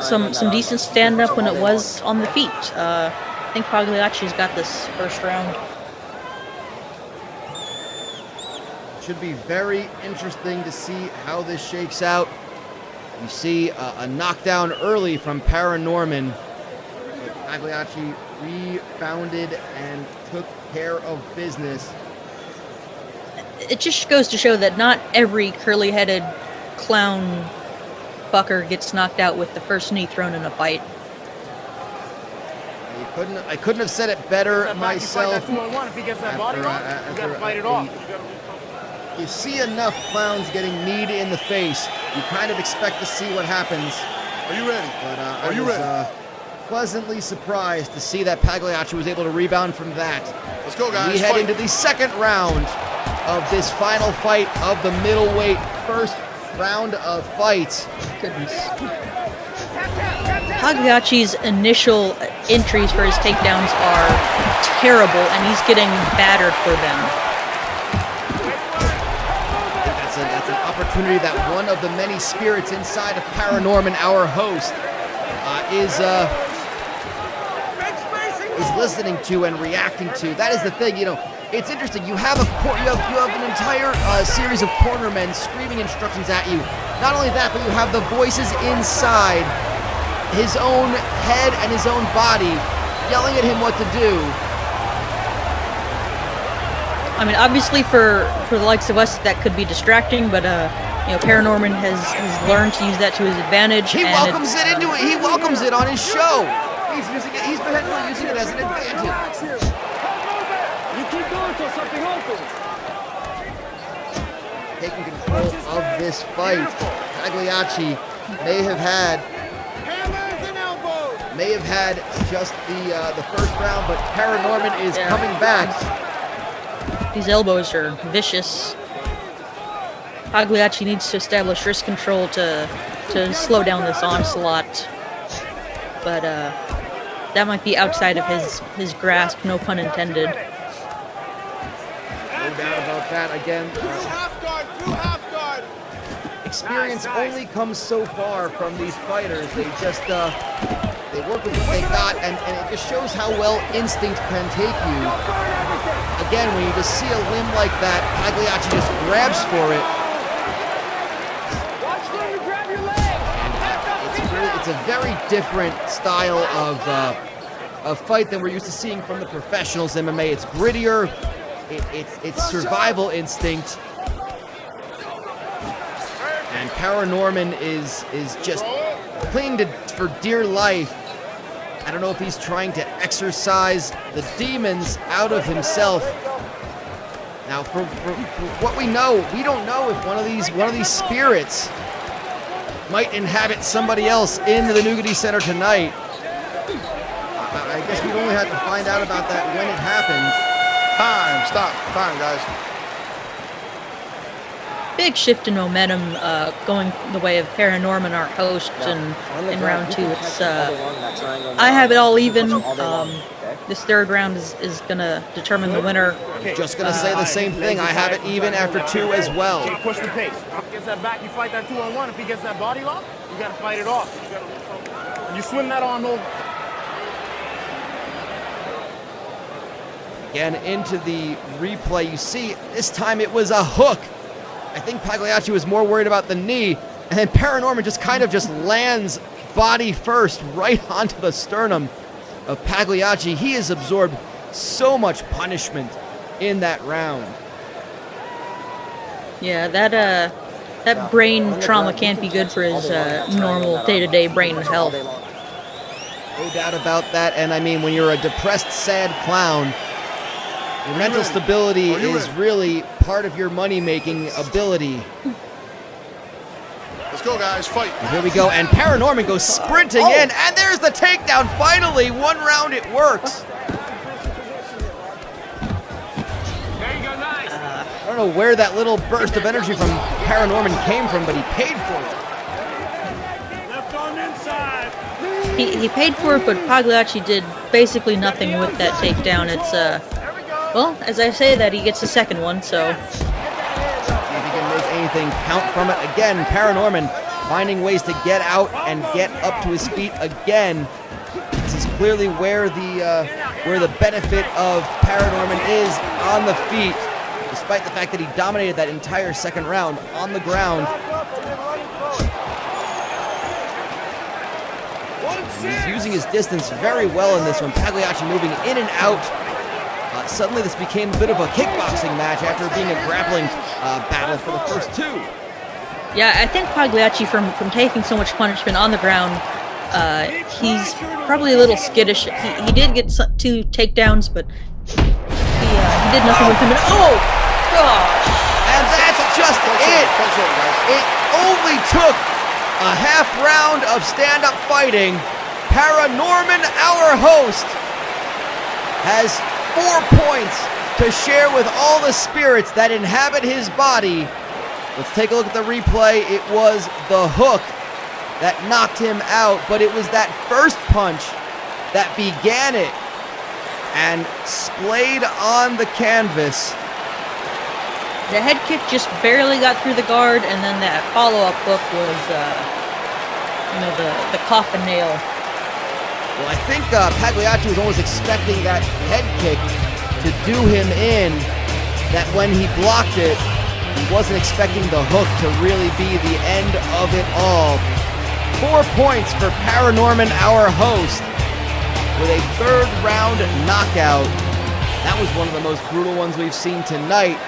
some decent stand-up when it was on the feet. I think Pagliacci's got this first round.
Should be very interesting to see how this shakes out. You see a knockdown early from Paranorman. Pagliacci rebounded and took care of business.
It just goes to show that not every curly-headed clown fucker gets knocked out with the first knee thrown in a fight.
I couldn't have said it better myself. You see enough clowns getting kneed in the face, you kind of expect to see what happens.
Are you ready?
But I was pleasantly surprised to see that Pagliacci was able to rebound from that.
Let's go, guys.
We head into the second round of this final fight of the middleweight first round of fights.
Goodness. Pagliacci's initial entries for his takedowns are terrible, and he's getting battered for them.
That's an opportunity that one of the many spirits inside of Paranorman, our host, is listening to and reacting to. That is the thing, you know. It's interesting. You have an entire series of cornermen screaming instructions at you. Not only that, but you have the voices inside his own head and his own body yelling at him what to do.
I mean, obviously for the likes of us, that could be distracting, but Paranorman has learned to use that to his advantage.
He welcomes it into it. He welcomes it on his show. He's using it. He's potentially using it as an advantage.
You keep going till something opens.
Taking control of this fight, Pagliacci may have had just the first round, but Paranorman is coming back.
These elbows are vicious. Pagliacci needs to establish wrist control to slow down this onslaught. But that might be outside of his grasp, no pun intended.
No doubt about that. Again, experience only comes so far from these fighters. They just they work with what they got, and it just shows how well instinct can take you. Again, when you just see a limb like that, Pagliacci just grabs for it. It's a very different style of fight than we're used to seeing from the professionals MMA. It's grittier, it's survival instinct, and Paranorman is just clinging for dear life. I don't know if he's trying to exorcise the demons out of himself. Now, for what we know, we don't know if one of these spirits might inhabit somebody else in the Nougaty Center tonight. I guess we'd only have to find out about that when it happened.
Time, stop. Time, guys.
Big shift in momentum going the way of Paranorman, our host, in round 2. It's I have it all even. This third round is going to determine the winner.
Just going to say the same thing. I have it even after 2 as well.
Okay, push the pace. Gets that back, you fight that 2-on-1. If he gets that body lock, you got to fight it off. You swim that arm over.
Again, into the replay, you see this time it was a hook. I think Pagliacci was more worried about the knee, and then Paranorman just lands body first right onto the sternum of Pagliacci. He has absorbed so much punishment in that round.
Yeah, that brain trauma can't be good for his normal day-to-day brain health.
No doubt about that, and I mean, when you're a depressed, sad clown, your mental stability is really part of your money-making ability.
Let's go, guys. Fight.
And here we go, and Paranorman goes sprinting in, and there's the takedown. Finally, 1 round, it works.
There you go, nice.
I don't know where that little burst of energy from Paranorman came from, but he paid for it.
Left arm inside.
He paid for it, but Pagliacci did basically nothing with that takedown. It's well, as I say that, he gets the second one, so.
See if he can make anything count from it. Again, Paranorman finding ways to get out and get up to his feet again. This is clearly where the benefit of Paranorman is, on the feet, despite the fact that he dominated that entire second round on the ground. He's using his distance very well in this one. Pagliacci moving in and out. Suddenly this became a bit of a kickboxing match after being a grappling battle for the first 2.
Yeah, I think Pagliacci, from taking so much punishment on the ground, he's probably a little skittish. He did get 2 takedowns, but he did nothing with him. And, oh, gosh!
And that's just it. It only took a half round of stand-up fighting. Paranorman, our host, has 4 points to share with all the spirits that inhabit his body. Let's take a look at the replay. It was the hook that knocked him out, but it was that first punch that began it and splayed on the canvas.
The head kick just barely got through the guard, and then that follow-up hook was, the coffin nail.
Well, I think Pagliacci was almost expecting that head kick to do him in, that when he blocked it, he wasn't expecting the hook to really be the end of it all. 4 points for Paranorman, our host, with a 3rd round knockout. That was one of the most brutal ones we've seen tonight.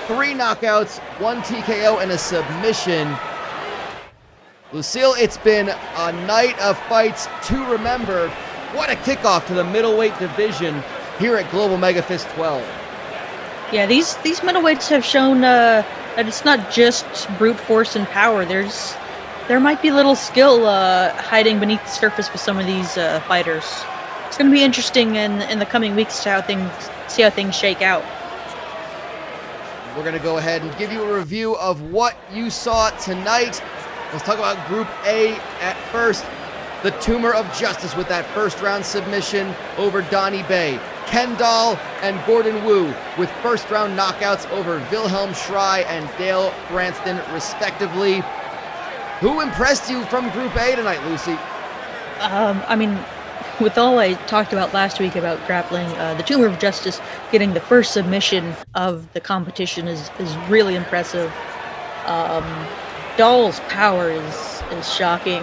3 knockouts, 1 TKO, and a submission. Lucille, it's been a night of fights to remember. What a kickoff to the middleweight division here at Global MEGAfist 12.
Yeah, these middleweights have shown that it's not just brute force and power. There might be little skill hiding beneath the surface with some of these fighters. It's going to be interesting in the coming weeks to see how things shake out.
We're going to go ahead and give you a review of what you saw tonight. Let's talk about Group A at first. the Tumor of Justice with that first round submission over Donnie Bay. Ken Dahl and Gordon Wu with first round knockouts over Wilhelm Schrei and Dale Branston, respectively. Who impressed you from Group A tonight, Lucy?
I mean, with all I talked about last week about grappling, the Tumor of Justice getting the first submission of the competition is really impressive. Dahl's power is shocking.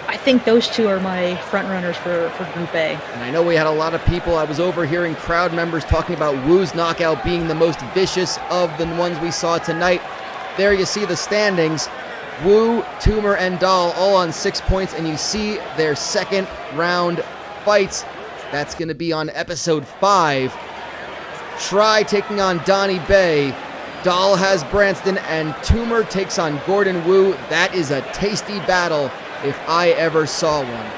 I think those two are my front runners for Group A.
And I know we had a lot of people, I was overhearing crowd members talking about Wu's knockout being the most vicious of the ones we saw tonight. There you see the standings. Wu, Tumor, and Dahl all on 6 points, and you see their second round fights. That's going to be on episode 5. Schrei taking on Donnie Bay. Dahl has Branston, and Tumor takes on Gordon Wu. That is a tasty battle if I ever saw one.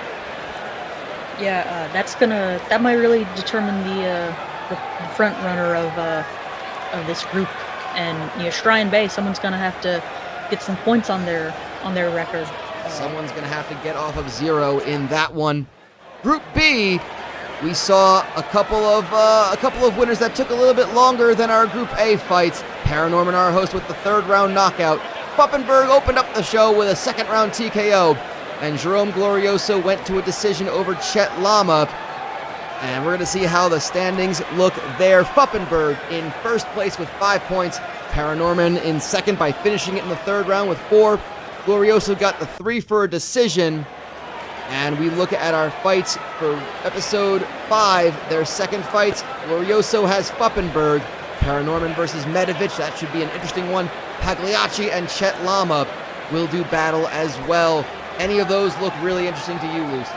Yeah, that might really determine the front runner of this group. And Schrei and Bay, someone's gonna have to get some points on their record.
Someone's gonna have to get off of 0 in that one. Group B, we saw a couple of winners that took a little bit longer than our Group A fights. Paranorman, our host, with the third round knockout. Puppenberg opened up the show with a second round TKO, and Jerome Glorioso went to a decision over Chet Lama. And we're going to see how the standings look there. Puppenberg in first place with 5 points. Paranorman in second by finishing it in the third round with 4. Glorioso got the 3 for a decision. And we look at our fights for episode 5, their second fights. Glorioso has Puppenberg. Paranorman versus Medovich, that should be an interesting one. Pagliacci and Chet Lama will do battle as well. Any of those look really interesting to you, Lucy?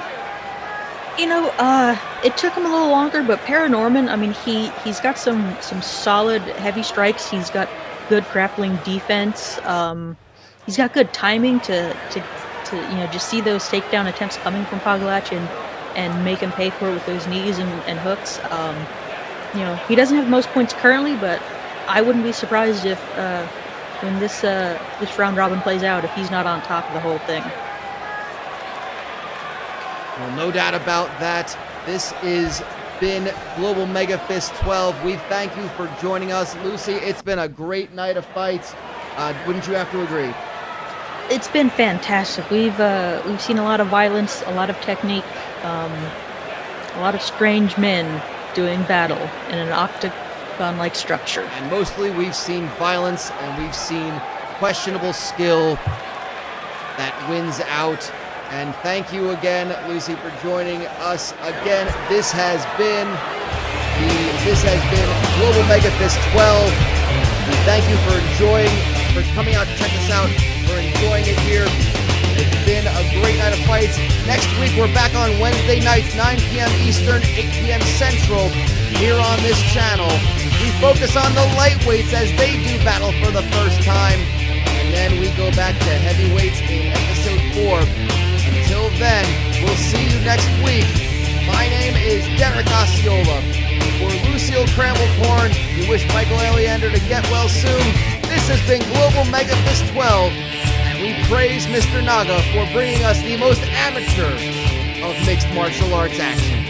It took him a little longer, but Paranorman, I mean, he's got some solid heavy strikes. He's got good grappling defense. He's got good timing to just see those takedown attempts coming from Pagliacci and make him pay for it with those knees and hooks. He doesn't have the most points currently, but I wouldn't be surprised if when this round robin plays out, if he's not on top of the whole thing.
Well, no doubt about that. This has been Global Megafist 12. We thank you for joining us. Lucy, it's been a great night of fights. Wouldn't you have to agree?
It's been fantastic. We've seen a lot of violence, a lot of technique, a lot of strange men doing battle in an octagon-like structure.
And mostly we've seen violence and we've seen questionable skill that wins out. And thank you again, Lucy, for joining us again. This has been Global Megafist 12. We thank you for coming out to check us out, for enjoying it here. It's been a great night of fights. Next week, we're back on Wednesday nights, 9 p.m. Eastern, 8 p.m. Central, here on this channel. We focus on the lightweights as they do battle for the first time. And then we go back to heavyweights in episode 4. Until then, we'll see you next week. My name is Derek Osceola. For Lucille Cramblethorne, we wish Michael Aleander to get well soon. This has been Global Megafist 12, and we praise Mr. Naga for bringing us the most amateur of mixed martial arts action.